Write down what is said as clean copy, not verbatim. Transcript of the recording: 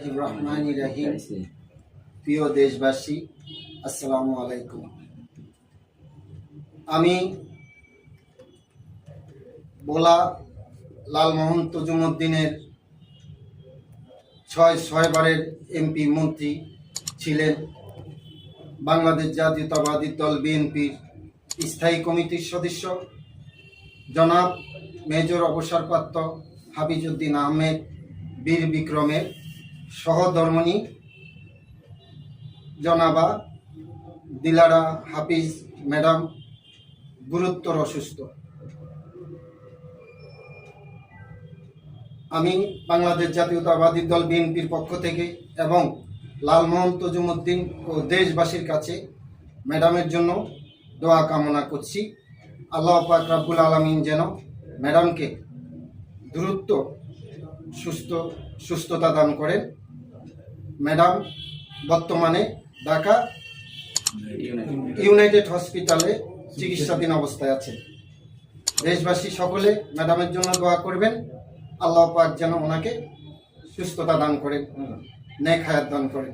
বিসমিল্লাহির রহমানির রহিম। প্রিয় দেশবাসী, আসসালামু আলাইকুম। আমি বোলা লালমোহন তজুমুদ্দিনের ৬ বারের এমপি মন্ত্রী ছিলেন, বাংলাদেশ জাতীয়তাবাদী দল বিএনপির স্থায়ী কমিটির সদস্য জনাব মেজর অবসরপ্রাপ্ত হাফিজউদ্দিন আহমেদ বীর বিক্রমের সহধর্মিণী জনাবা দিলারা হাফিজ ম্যাডাম গুরুতর অসুস্থ। আমি বাংলাদেশ জাতীয়তাবাদী দল বিএনপির পক্ষ থেকে এবং লালমোহন তজুমুদ্দিন ও দেশবাসীর কাছে ম্যাডামের জন্য দোয়া কামনা করছি। আল্লাহ পাক রব্বুল আলামিন যেন ম্যাডামকে দ্রুত সুস্থতা দান করেন। ম্যাডাম বর্তমানে ঢাকা ইউনাইটেড হসপিটালে চিকিৎসাধীন অবস্থায় আছেন। দেশবাসী সকলে ম্যাডামের জন্য দোয়া করবেন। আল্লাহ পাক যেন ওনাকে সুস্থতা দান করেন, নেক হায়াত দান করেন।